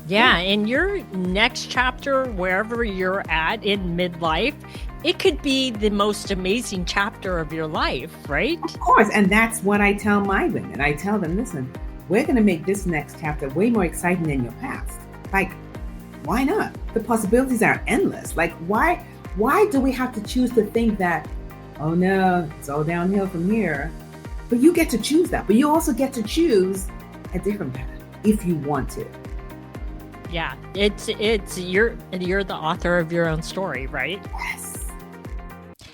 Yeah, in your next chapter, wherever you're at in midlife, it could be the most amazing chapter of your life, right? Of course. And that's what I tell my women. I tell them, listen, we're going to make this next chapter way more exciting than your past. Like, why not? The possibilities are endless. Like, why do we have to choose to think that, oh no, it's all downhill from here? But you get to choose that. But you also get to choose a different path if you want to. Yeah, it's you're the author of your own story, right? Yes.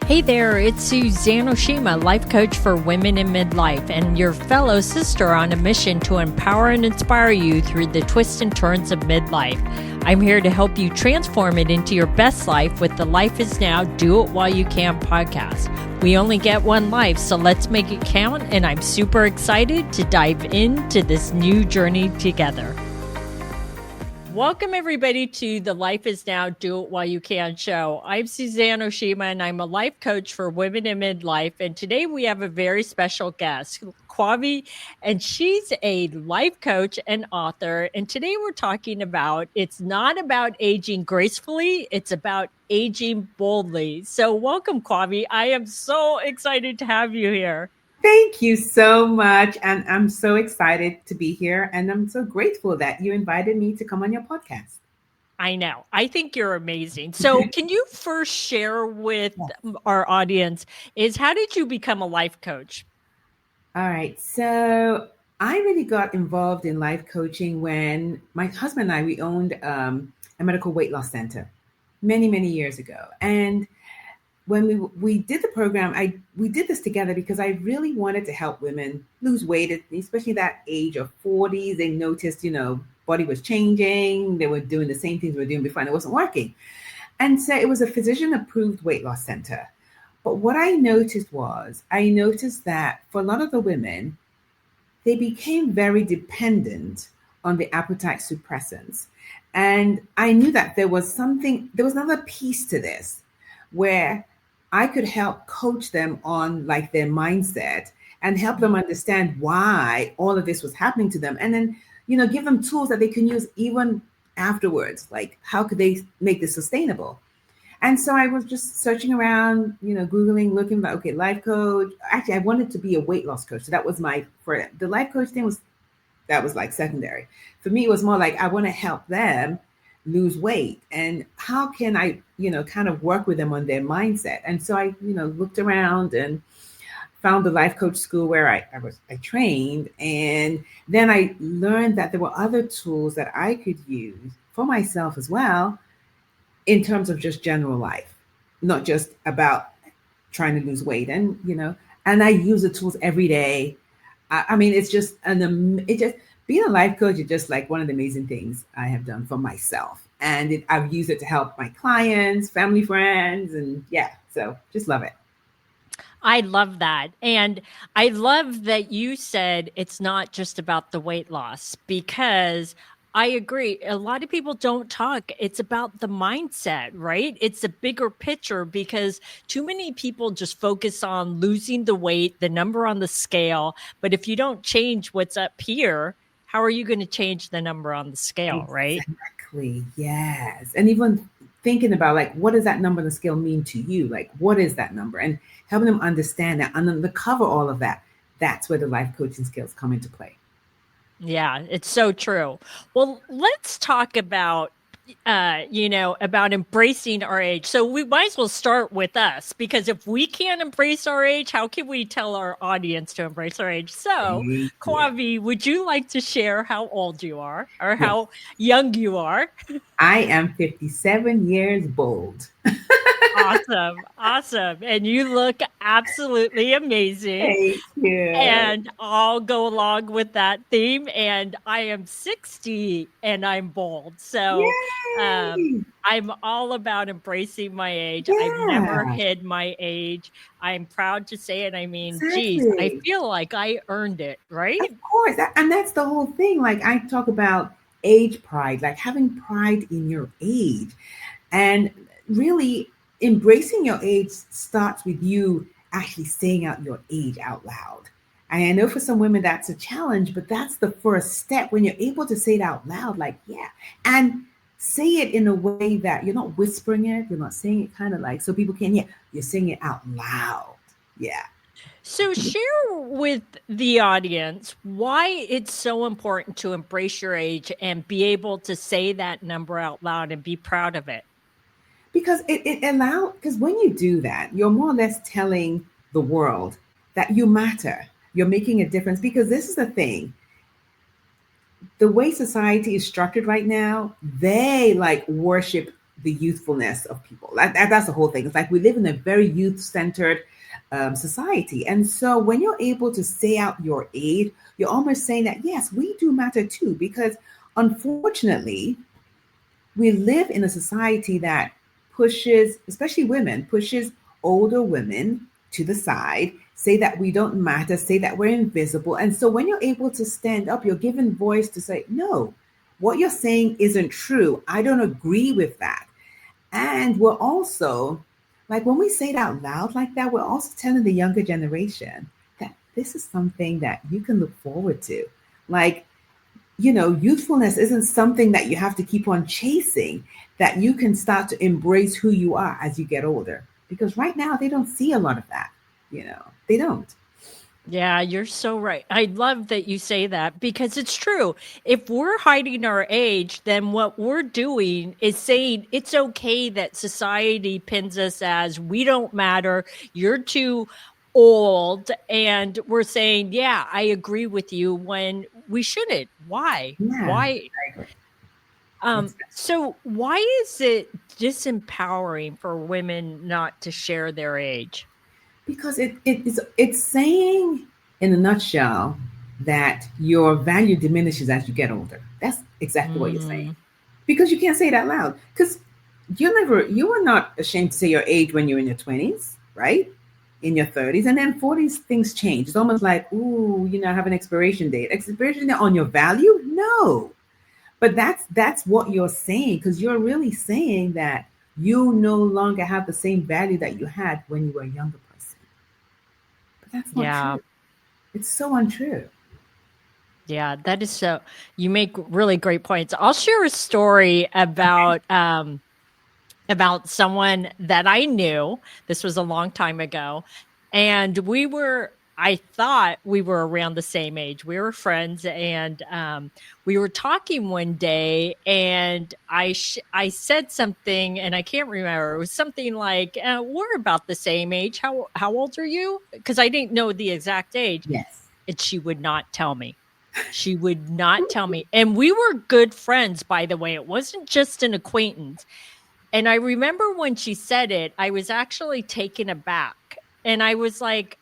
Hey there, it's Suzanne Oshima, life coach for women in midlife, and your fellow sister on a mission to empower and inspire you through the twists and turns of midlife. I'm here to help you transform it into your best life with the Life is Now, Do It While You Can podcast. We only get one life, so let's make it count, and I'm super excited to dive into this new journey together. Welcome, everybody, to the Life is Now, Do It While You Can show. I'm Suzanne Oshima, and I'm a life coach for women in midlife. And today we have a very special guest, Kwavi, and she's a life coach and author. And today we're talking about, it's not about aging gracefully, it's about aging boldly. So welcome, Kwavi. I am so excited to have you here. Thank you so much. And I'm so excited to be here. And I'm so grateful that you invited me to come on your podcast. I know. I think you're amazing. So can you first share with our audience is how did you become a life coach? All right. So I really got involved in life coaching when my husband and I, we owned a medical weight loss center many, many years ago. And when we did the program, we did this together because I really wanted to help women lose weight, especially that age of 40s. They noticed, body was changing. They were doing the same things we were doing before, and it wasn't working. And so it was a physician-approved weight loss center. But what I noticed that for a lot of the women, they became very dependent on the appetite suppressants. And I knew that there was another piece to this where I could help coach them on like their mindset and help them understand why all of this was happening to them. And then, give them tools that they can use even afterwards. Like, how could they make this sustainable? And so I was just searching around, Googling, looking like, okay, life coach. Actually, I wanted to be a weight loss coach. So that was for the life coach thing was like secondary. For me, it was more like I want to help them lose weight and how can I, kind of work with them on their mindset. And so I, looked around and found the life coach school where I trained. And then I learned that there were other tools that I could use for myself as well in terms of just general life, not just about trying to lose weight. And, and I use the tools every day. I mean, it's just being a life coach is just like one of the amazing things I have done for myself. And I've used it to help my clients, family, friends, and so just love it. I love that. And I love that you said it's not just about the weight loss because I agree. A lot of people don't talk. It's about the mindset, right? It's a bigger picture because too many people just focus on losing the weight, the number on the scale. But if you don't change what's up here, how are you going to change the number on the scale, right? Exactly. Yes. And even thinking about like, what does that number on the scale mean to you? Like, what is that number? And helping them understand that and uncover all of that. That's where the life coaching skills come into play. Yeah, it's so true. Well, let's talk about about embracing our age. So we might as well start with us because if we can't embrace our age, how can we tell our audience to embrace our age? So, Kwavi, would you like to share how old you are or how young you are? I am 57 years bold. Awesome. And you look absolutely amazing. Thank you. And I'll go along with that theme. And I am 60 and I'm bold. So I'm all about embracing my age. Yeah. I've never hid my age. I'm proud to say it. I mean, geez, I feel like I earned it, right? Of course. And that's the whole thing. Like I talk about age pride, like having pride in your age. And really embracing your age starts with you actually saying out your age out loud. And I know for some women that's a challenge, but that's the first step when you're able to say it out loud, like, yeah. And say it in a way that you're not whispering it, you're not saying it kind of like so people can hear, you're saying it out loud. Yeah. So, share with the audience why it's so important to embrace your age and be able to say that number out loud and be proud of it. Because it allows, because when you do that, you're more or less telling the world that you matter. You're making a difference. Because this is the thing, the way society is structured right now, they like worship the youthfulness of people. That's the whole thing. It's like we live in a very youth centered society. And so when you're able to say out your age, you're almost saying that, yes, we do matter too. Because unfortunately, we live in a society that pushes, especially women, pushes older women to the side, say that we don't matter, say that we're invisible. And so when you're able to stand up, you're given voice to say, no, what you're saying isn't true. I don't agree with that. And we're also, like when we say it out loud like that, we're also telling the younger generation that this is something that you can look forward to. Like, youthfulness isn't something that you have to keep on chasing, that you can start to embrace who you are as you get older. Because right now, they don't see a lot of that. They don't. Yeah, you're so right. I love that you say that because it's true. If we're hiding our age, then what we're doing is saying it's okay that society pins us as we don't matter. You're too old. And we're saying, yeah, I agree with you when we shouldn't. Why? Yeah, Why? I agree. That's So why is it disempowering for women not to share their age? because it's saying in a nutshell that your value diminishes as you get older. That's exactly what you're saying. Mm, Because you can't say it out loud. Because you were not ashamed to say your age when you're in your 20s, right? In your 30s. And then 40s, things change. It's almost like, ooh, I have an expiration date. Expiration date on your value? No. But that's what you're saying, because you're really saying that you no longer have the same value that you had when you were a younger person. But that's not yeah. true. It's so untrue. Yeah, that is so. You make really great points. I'll share a story about someone that I knew. This was a long time ago, and I thought we were around the same age. We were friends, and we were talking one day, and I said something, and I can't remember. It was something like, "We're about the same age. How old are you?" Because I didn't know the exact age, Yes. and she would not tell me. She would not tell me. And we were good friends, by the way. It wasn't just an acquaintance. And I remember when she said it, I was actually taken aback. And I was like,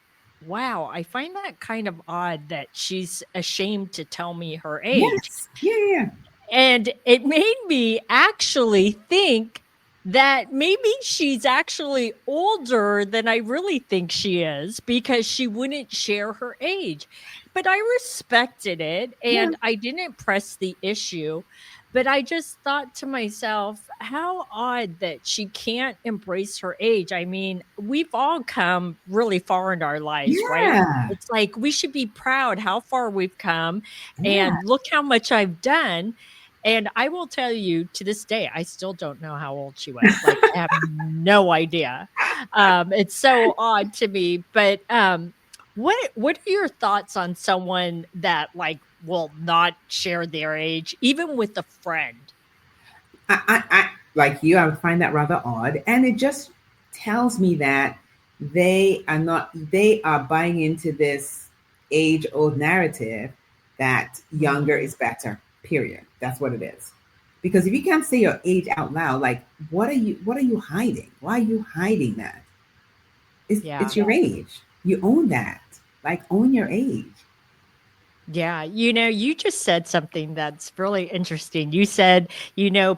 wow, I find that kind of odd that she's ashamed to tell me her age. Yes. Yeah, yeah, yeah. And it made me actually think that maybe she's actually older than I really think she is because she wouldn't share her age. But I respected it Yeah. and I didn't press the issue. But I just thought to myself, how odd that she can't embrace her age. I mean, we've all come really far in our lives, right? Yeah. It's like we should be proud how far we've come Yeah. and look how much I've done. And I will tell you to this day, I still don't know how old she was. Like, I have no idea. It's so odd to me. But what are your thoughts on someone that like will not share their age, even with a friend? I like you, I would find that rather odd. And it just tells me that they are buying into this age old narrative that younger Mhm. is better, period. That's what it is. Because if you can't say your age out loud, like what are you hiding? Why are you hiding that? It's Yeah. your age. You own that. Like own your age. Yeah, you just said something that's really interesting. You said,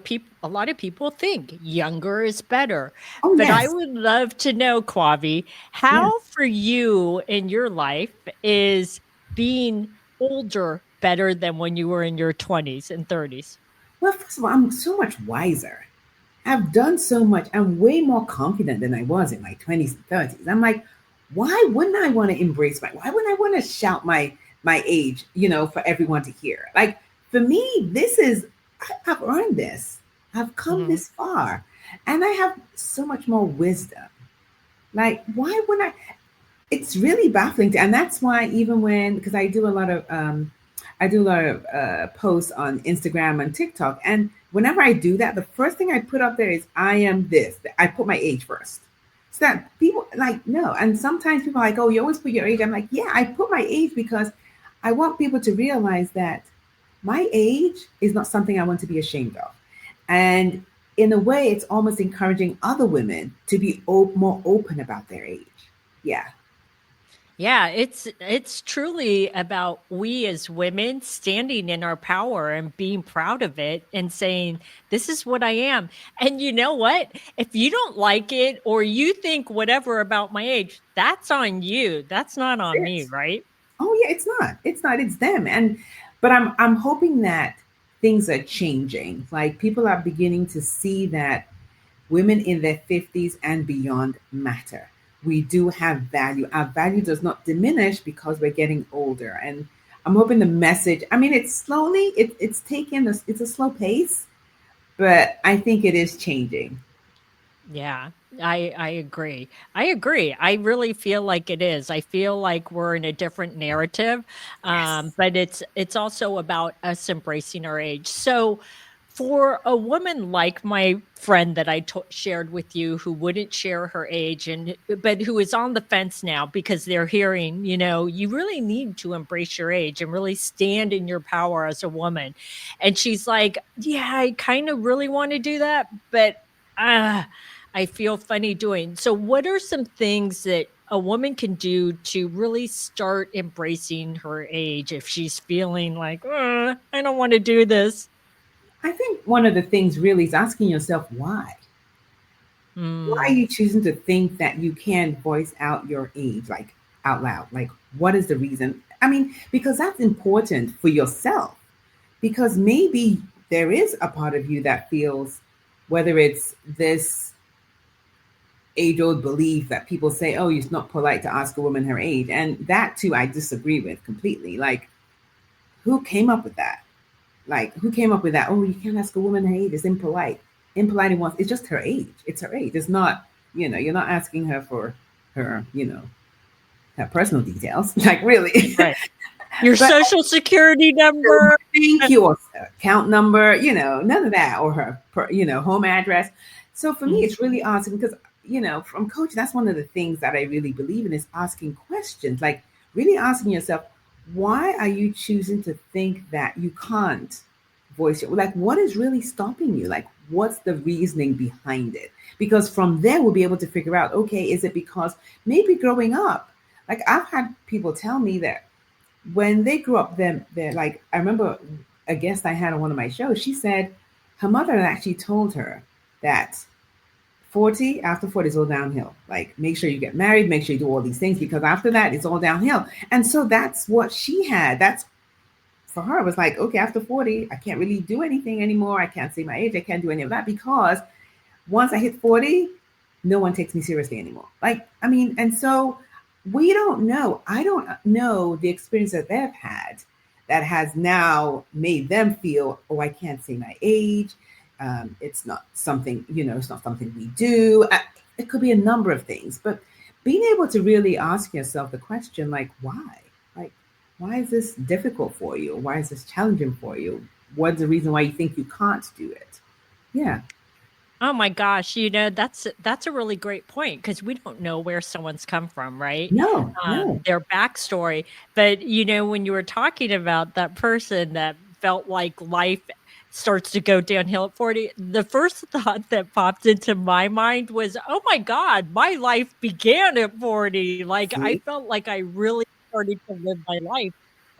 people a lot of people think younger is better. Oh But I yes. would love to know, Kwavi, Yeah. how for you in your life is being older better than when you were in your 20s and 30s? Well, first of all, I'm so much wiser. I've done so much. I'm way more confident than I was in my 20s and 30s. I'm like, why wouldn't I want to embrace why wouldn't I want to shout my age, for everyone to hear? Like for me, this is I've earned this. I've come Mhm. this far. And I have so much more wisdom. Like, why wouldn't I? It's really baffling and that's why even when because I do a lot of posts on Instagram and TikTok, and whenever I do that, the first thing I put up there is I am this. I put my age first, so that people like no. And sometimes people are like, "Oh, you always put your age." I'm like, "Yeah, I put my age because I want people to realize that my age is not something I want to be ashamed of." And in a way, it's almost encouraging other women to be more open about their age. Yeah. Yeah, it's truly about we as women standing in our power and being proud of it and saying, "This is what I am." And you know what? If you don't like it or you think whatever about my age, that's on you. That's not on me, It. right? Oh yeah, it's not. It's not. It's them. And but I'm hoping that things are changing. Like people are beginning to see that women in their 50s and beyond matter. We do have value. Our value does not diminish because we're getting older. And I'm hoping the message, I mean, it's slowly, it's taken, it's a slow pace, but I think it is changing. Yeah, I agree. I agree. I really feel like it is. I feel like we're in a different narrative, Yes. but it's also about us embracing our age. So, for a woman like my friend that shared with you, who wouldn't share her age, and but who is on the fence now because they're hearing, you really need to embrace your age and really stand in your power as a woman, and she's like, "Yeah, I kind of really want to do that, but." I feel funny doing. So, what are some things that a woman can do to really start embracing her age if she's feeling like, I don't want to do this? I think one of the things really is asking yourself why. Why are Mm, you choosing to think that you can voice out your age, like out loud? Like, what is the reason? I mean, because that's important for yourself. Because maybe there is a part of you that feels, whether it's this age old belief that people say, oh, it's not polite to ask a woman her age. And that too, I disagree with completely. Like, who came up with that? Like, who came up with that? Oh, you can't ask a woman her age. It's impolite. Impolite in what? It's just her age. It's her age. It's not, you're not asking her for her, her personal details. Like, really. right. Your But social security also, number. thank you, or account number, none of that, or her, home address. So for me, Mhm. it's really awesome because, from coaching, that's one of the things that I really believe in is asking questions, like really asking yourself, why are you choosing to think that you can't voice your, like, what is really stopping you? Like, what's the reasoning behind it? Because from there, we'll be able to figure out, okay, is it because maybe growing up, like I've had people tell me that when they grew up, they're like, I remember a guest I had on one of my shows, she said her mother had actually told her that 40, after 40 is all downhill. Like, make sure you get married, make sure you do all these things because after that, it's all downhill. And so that's what she had. That's for her, it was like, okay, after 40, I can't really do anything anymore. I can't say my age. I can't do any of that because once I hit 40, no one takes me seriously anymore. Like, I mean, and so we don't know. I don't know the experience that they've had that has now made them feel, oh, I can't say my age. It's not something, it's not something we do. It could be a number of things, but being able to really ask yourself the question, like, why? Like, why is this difficult for you? Why is this challenging for you? What's the reason why you think you can't do it? Yeah. Oh my gosh, that's a really great point because we don't know where someone's come from, right? No, no. Their backstory. But when you were talking about that person that felt like life starts to go downhill at 40, the first thought that popped into my mind was, "Oh my God, my life began at 40." Like I See? felt like I really started to live my life.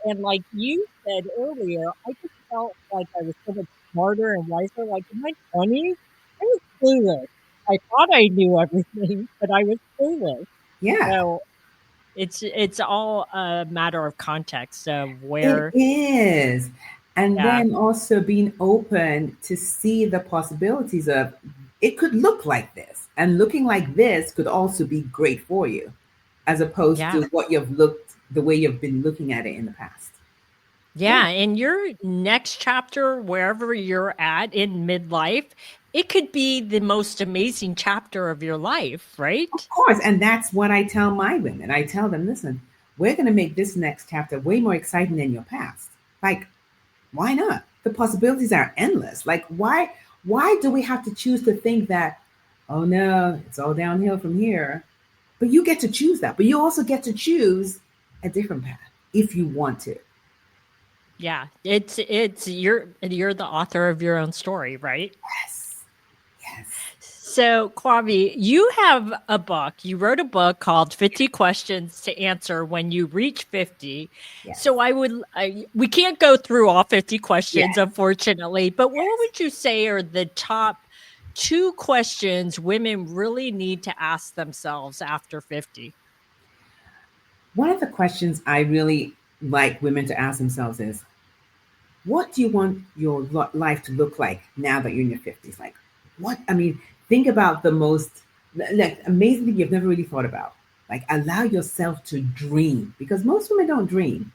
And like you said earlier, I just felt like I was so much smarter and wiser. Like in my 20s, I was clueless. I thought I knew everything, but I was clueless. Yeah, So it's all a matter of context of it where. is. And Yeah. then also being open to see the possibilities of it could look like this, and looking like this could also be great for you. as opposed Yeah. to the way you've been looking at it in the past. Yeah, Yeah, and your next chapter, wherever you're at in midlife, it could be the most amazing chapter of your life, of right? course. And that's what I tell my women. I tell them, listen, we're going to make this next chapter way more exciting than your past. Like, why not? The possibilities are endless. Like, why do we have to choose to think that, oh no, it's all downhill from here? But you get to choose that. But you also get to choose a different path if you want to. Yeah, it's you're the author of your own story, right? Yes. Yes. So, Kwame, you have a book. You wrote a book called 50 Questions to Answer When You Reach 50. Yes. So, we can't go through all 50 questions, Yes. unfortunately, but what Yes. would you say are the top two questions women really need to ask themselves after 50? One of the questions I really like women to ask themselves is, what do you want your life to look like now that you're in your 50s? Like, what? I mean, think about the most like amazing thing you've never really thought about. Like, allow yourself to dream because most women don't dream.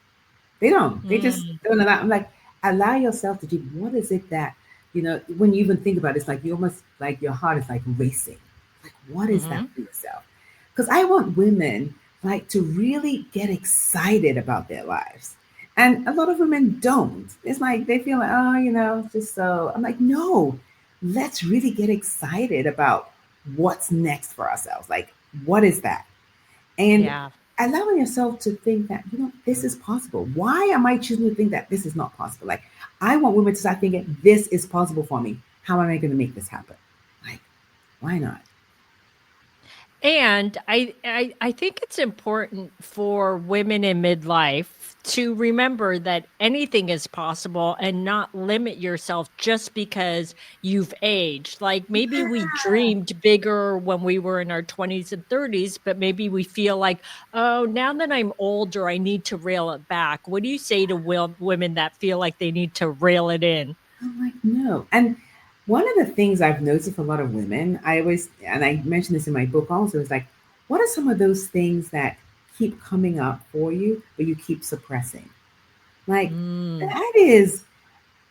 They don't. They just Mm, don't allow. I'm like, allow yourself to dream. What is it that, when you even think about it, it's like you almost like your heart is like racing. Like, what is that mhm. for yourself? Because I want women like to really get excited about their lives. And a lot of women don't. It's like they feel like, oh, it's just so. I'm like, no, let's really get excited about what's next for ourselves. Like, what is that? And Yeah. allowing yourself to think that, this is possible. Why am I choosing to think that this is not possible? Like, I want women to start thinking, this is possible for me. How am I going to make this happen? Like, why not? And I think it's important for women in midlife to remember that anything is possible and not limit yourself just because you've aged. Like maybe we dreamed bigger when we were in our 20s and 30s, but maybe we feel like, oh, now that I'm older, I need to rail it back. What do you say to women that feel like they need to rail it in? I'm like, no. And one of the things I've noticed for a lot of women, and I mentioned this in my book also, is like, what are some of those things that keep coming up for you, but you keep suppressing? Like, Mm, that is,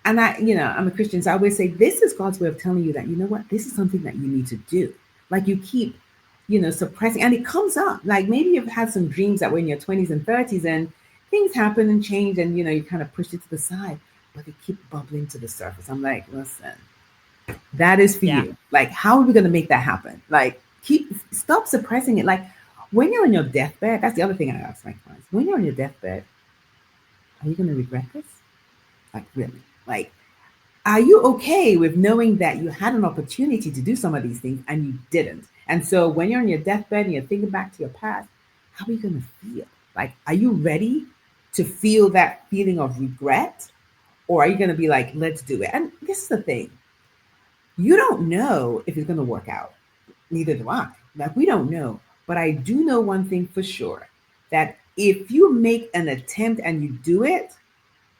and I'm a Christian, so I always say, this is God's way of telling you that, you know what, this is something that you need to do. Like, you keep, suppressing, and it comes up. Like, maybe you've had some dreams that were in your 20s and 30s, and things happen and change, and, you kind of push it to the side, but they keep bubbling to the surface. I'm like, listen, that is for yeah. you. Like, how are we going to make that happen? Like, stop suppressing it. Like, when you're on your deathbed, that's the other thing I ask my clients. When you're on your deathbed, are you going to regret this? Like, really? Like, are you okay with knowing that you had an opportunity to do some of these things and you didn't? And so when you're on your deathbed and you're thinking back to your past, how are you going to feel? Like, are you ready to feel that feeling of regret? Or are you going to be like, let's do it? And this is the thing, you don't know if it's going to work out. Neither do I. Like, we don't know. But I do know one thing for sure, that if you make an attempt and you do it,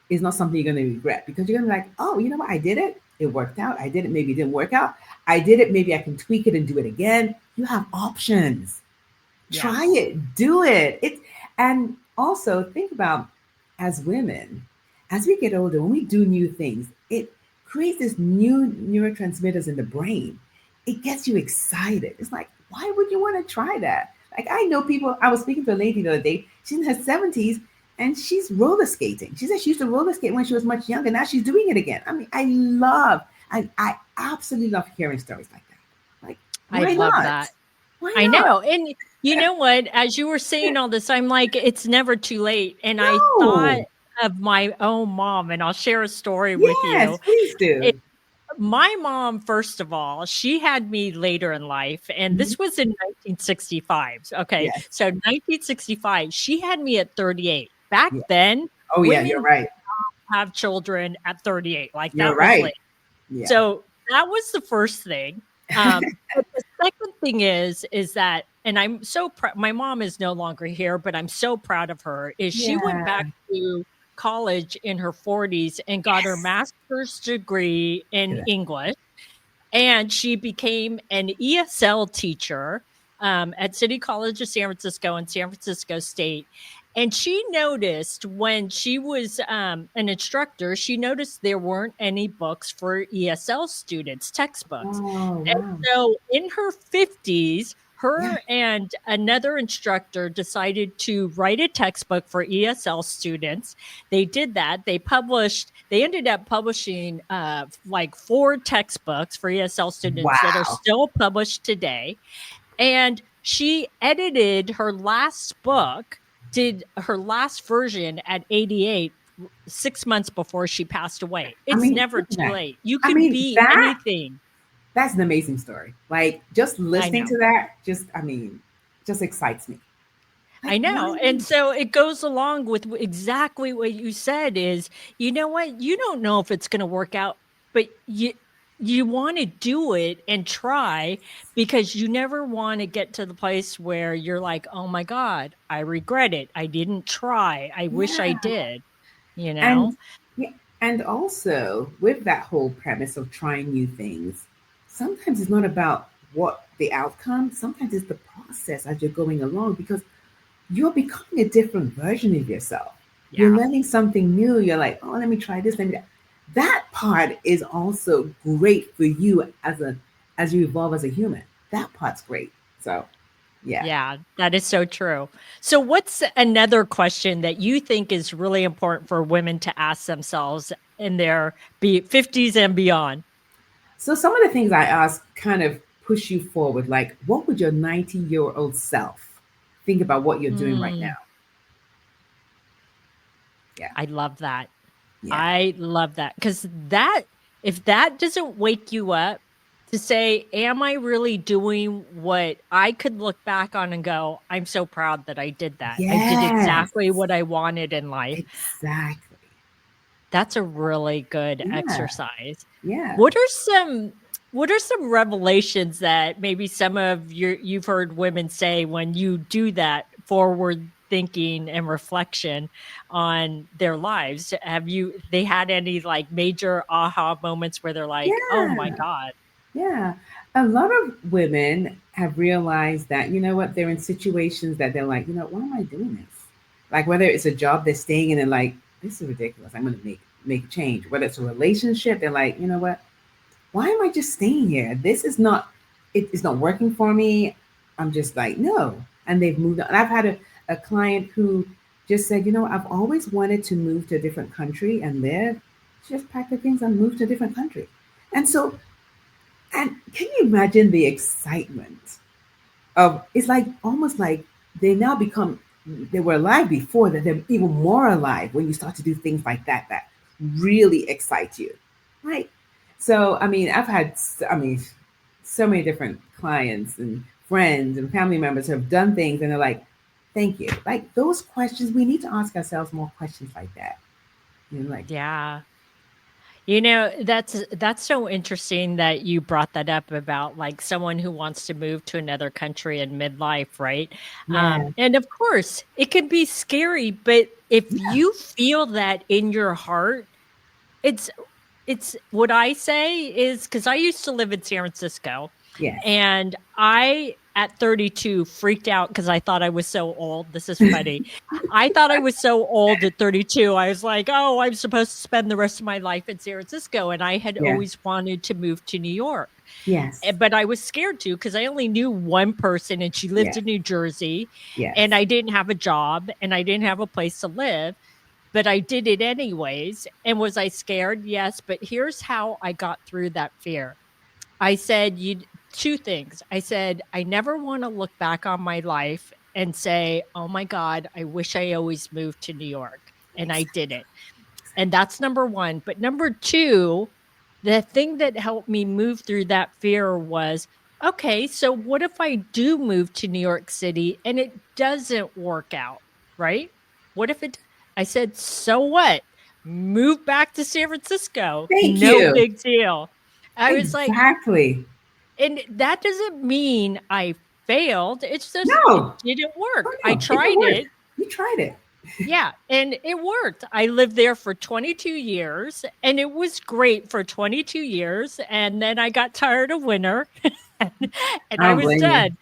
it's not something you're going to regret, because you're going to be like, oh, you know what? I did it. It worked out. I did it. Maybe it didn't work out. I did it. Maybe I can tweak it and do it again. You have options. Try Yes. it. Do it. And also think about, as women, as we get older, when we do new things, it creates this new neurotransmitters in the brain. It gets you excited. It's like, why would you want to try that? Like, I know people. I was speaking to a lady the other day. She's in her 70s and she's roller skating. She said she used to roller skate when she was much younger. Now she's doing it again. I mean, I absolutely love hearing stories like that. Like, I why love not? that. Why I not? know. And you know what? As you were saying all this, I'm like, it's never too late. And I thought No. of my own mom, and I'll share a story with Yes, you. please It, do. my mom, first of all, she had me later in life, and Mhm. this was in 1965. Okay. Yes. So 1965, she had me at 38. Back Yes. then, Oh, yeah, you're women right. have children at 38. Like You're that was right. late. Yeah. So that was the first thing. But the second thing is that, and I'm so proud. My mom is no longer here, but I'm so proud of her. Is she went Yeah. back to college in her 40s and got her Yes. master's degree in Yeah. English, and she became an ESL teacher. at City College of San Francisco and San Francisco State. And she noticed when she was an instructor, she noticed there weren't any books for ESL students, textbooks. Oh, And wow. so in her 50s, Yeah. her and another instructor decided to write a textbook for ESL students. They did that. They ended up publishing like 4 textbooks for ESL students that are Wow. still published today. And she edited her last book, did her last version at 88, 6 months before she passed away. I It's mean, never look at too that. late. You I can mean, be anything. that's an amazing story. Like just I listening know. to that, just excites me. I Like, know. why? And so it goes along with exactly what you said is, you know what? You don't know if it's going to work out, but you want to do it and try because you never want to get to the place where you're like, "Oh my God, I regret it. I didn't try. I wish I Yeah. did." You And know? yeah, and also with that whole premise of trying new things, sometimes it's not about what the outcome, sometimes it's the process as you're going along because you're becoming a different version of yourself. You're Yeah. learning something new. You're like, oh, let me try this, let me that. That part is also great for you as you evolve as a human. That part's great. So yeah. Yeah, that is so true. So, what's another question that you think is really important for women to ask themselves in their 50s and beyond? So some of the things I ask kind of push you forward. Like, what would your 90-year-old self think about what you're doing right Mm, now? Yeah. I love that. Yeah. I love that because if that doesn't wake you up to say, am I really doing what I could look back on and go, I'm so proud that I did that. I did Yes. exactly what I wanted in life. Exactly. That's a really good Yeah. exercise. Yeah. What are some what are some revelations that maybe some of you've heard women say when you do that forward thinking and reflection on their lives? Have they had any like major aha moments where they're like, "Oh my Yeah. God." Yeah. A lot of women have realized that, you know what, they're in situations that they're like, why am I doing this? Like whether it's a job they're staying in and like, this is ridiculous. I'm gonna make a change. Whether it's a relationship, they're like, you know what? Why am I just staying here? This is not it's not working for me. I'm just like, no. And they've moved on. And I've had a client who just said, I've always wanted to move to a different country and live. She just packed her things and moved to a different country. And so and can you imagine the excitement of it's like almost like they now become they were alive before that they're even more alive when you start to do things like that really excite you, right? So I mean, so many different clients and friends and family members who have done things and they're like, thank you. Like those questions, we need to ask ourselves more questions like that. Like, Yeah. That's so interesting that you brought that up about like someone who wants to move to another country in midlife, right? yeah, And of course, it can be scary, but if yeah, you feel that in your heart, it's it's what I say is because I used to live in San Francisco yes. and I at 32 freaked out because I thought I was so old. This is funny. I thought I was so old at 32. I was like, oh, I'm supposed to spend the rest of my life in San Francisco. And I had Yeah, always wanted to move to New York. yes, But I was scared to because I only knew one person and she lived yes, in New Jersey yes. and I didn't have a job and I didn't have a place to live. But I did it anyways. And was I scared? Yes. But here's how I got through that fear. I said, you 2 things. I said, I never want to look back on my life and say, oh my God, I wish I always moved to New York. And I Exactly. did it. And that's number one. But number two, the thing that helped me move through that fear was, okay, so what if I do move to New York City and it doesn't work out, right? What if I said, so what? Move back to San Francisco. Thank No you. big deal. I was like, Exactly. and that doesn't mean I failed. It's just it No. didn't Oh work. I no. It's a tried word. it. You tried it. Yeah, and it worked. I lived there for 22 years and it was great for 22 years and then I got tired of winter and I I don't was blame you. done.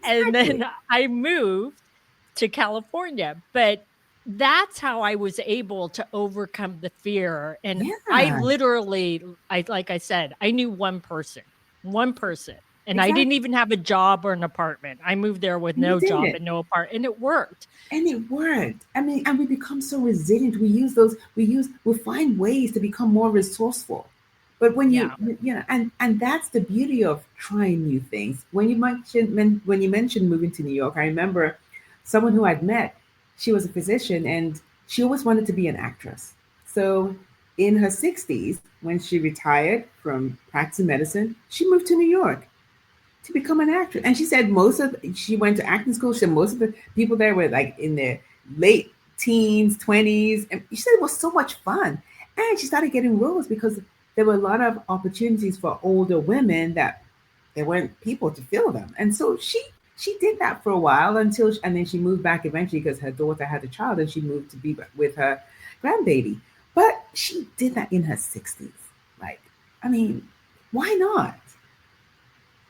And then Exactly. I moved to California. But that's how I was able to overcome the fear. And I Yeah, literally, like I said, I knew one person, and I didn't exactly. even have a job or an apartment. I moved there with You no did job it. and no apartment, and it worked. And it worked. I mean, and we become so resilient. We find ways to become more resourceful. But Yeah. and that's the beauty of trying new things. When you mentioned moving to New York, I remember someone who I'd met. She was a physician, and she always wanted to be an actress. So in her 60s, when she retired from practicing medicine, she moved to New York to become an actress. And she went to acting school. She said most of the people there were like in their late teens, 20s. And she said it was so much fun. And she started getting roles because there were a lot of opportunities for older women that there weren't people to fill them. And so she did that for a while and then she moved back eventually because her daughter had a child and she moved to be with her grandbaby. But she did that in her 60s. Like, I mean, why not?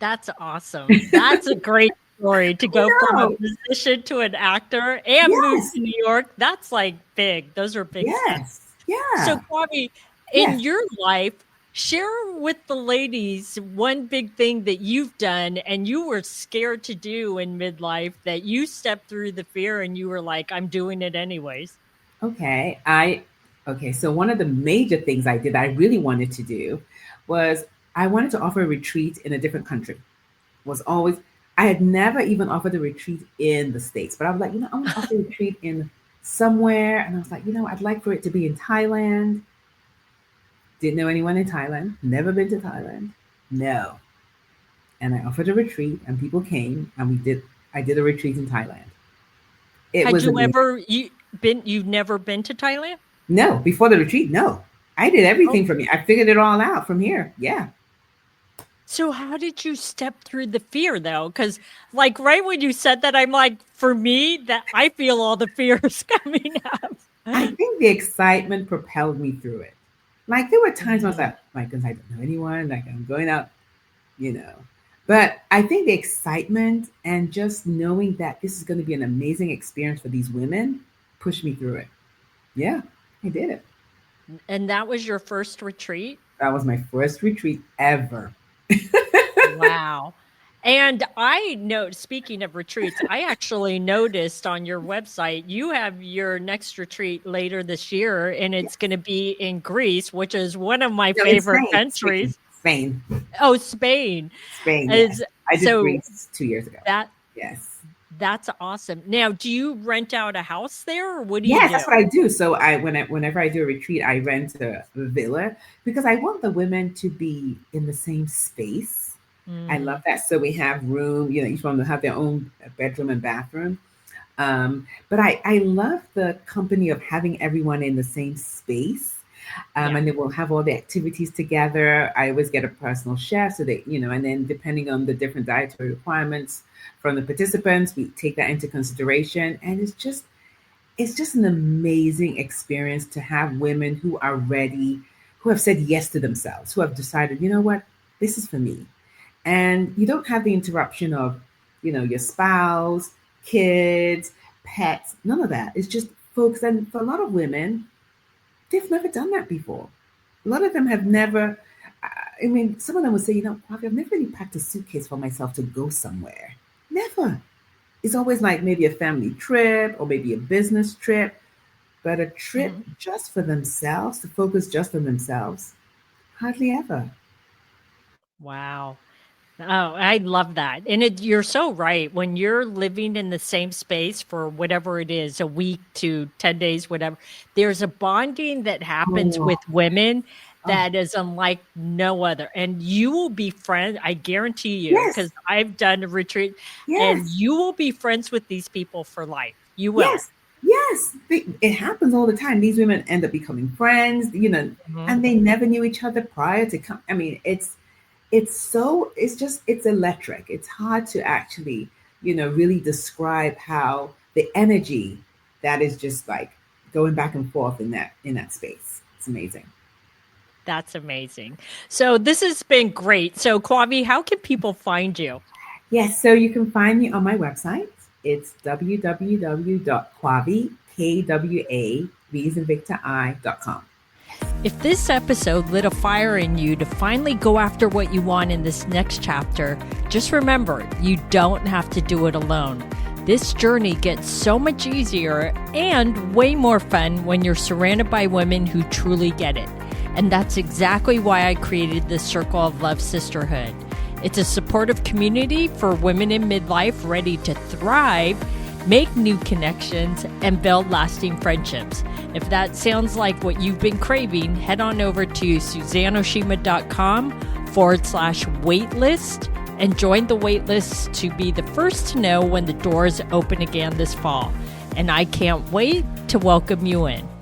That's awesome. That's a great story to go from a No. musician to an actor and move Yes. to New York. That's like big. Those are big steps. Yes. So, Yeah. Kwame, in Yes. your life, share with the ladies one big thing that you've done and you were scared to do in midlife that you stepped through the fear and you were like, I'm doing it anyways. Okay. So one of the major things I did I really wanted to do was I wanted to offer a retreat in a different country. Was always I had never even offered a retreat in the States, but I was like, I want to offer a retreat in somewhere. And I was like, I'd like for it to be in Thailand. Didn't know anyone in Thailand, never been to Thailand. No. And I offered a retreat and people came and I did a retreat in Thailand. It Had was you amazing. ever you've never been to Thailand? No, before the retreat, no. I did Oh, everything from here. I figured it all out from here. Yeah. so how did you step through the fear though? Because like right when you said that, I'm like, for me, that I feel all the fears coming up. I think the excitement propelled me through it. Like there were times when I was Mhm. like, my goodness, I don't know anyone, like I'm going out, you know. But I think the excitement and just knowing that this is going to be an amazing experience for these women pushed me through it. Yeah, I did it. And that was your first retreat? That was my first retreat ever. Wow. And I know, speaking of retreats, I actually noticed on your website you have your next retreat later this year, and Yeah. it's going to be in Greece, which is one of my No, in favorite Spain. Spain. countries. Spain. Oh, Spain. Spain, yes. Is I did so Greece 2 years ago. that Yes. that's awesome. Now, do you rent out a house there or what do you Yes, do? that's what I do. So whenever I do a retreat, I rent a villa because I want the women to be in the same space. I love Mm, that. So we have room, each one will have their own bedroom and bathroom. But I love the company of having everyone in the same space. yeah. And then we'll have all the activities together. I always get a personal chef so that, and then depending on the different dietary requirements from the participants, we take that into consideration. And it's just an amazing experience to have women who are ready, who have said yes to themselves, who have decided, you know what, this is for me. And you don't have the interruption of, your spouse, kids, pets, none of that. It's just folks. And for a lot of women, they've never done that before. A lot of them have never. I mean, some of them would say, I've never really packed a suitcase for myself to go somewhere. Never. It's always like maybe a family trip or maybe a business trip, but a trip Mhm. just for themselves, to focus just on themselves, hardly ever. Wow. Oh, I love that. And you're so right. When you're living in the same space for whatever it is, a week to 10 days, whatever, there's a bonding that happens Oh, with women oh, that is unlike no other. And you will be friends, I guarantee you, yes, because I've done a retreat, and yes, you will be friends with these people for life. You will. yes, yes. It happens all the time. These women end up becoming friends, Mhm. and they never knew each other prior to come. I mean, it's electric. It's hard to actually, really describe how the energy that is just like going back and forth in that space. It's amazing. That's amazing. So this has been great. So, Kwame, how can people find you? Yes, so you can find me on my website. It's www.kwavi, K-W-A, V as in Victor I.com. If this episode lit a fire in you to finally go after what you want in this next chapter, just remember, you don't have to do it alone. This journey gets so much easier and way more fun when you're surrounded by women who truly get it. And that's exactly why I created this Circle of Love Sisterhood. It's a supportive community for women in midlife ready to thrive, make new connections, and build lasting friendships. If that sounds like what you've been craving, head on over to suzanneoshima.com/waitlist and join the waitlist to be the first to know when the doors open again this fall. And I can't wait to welcome you in.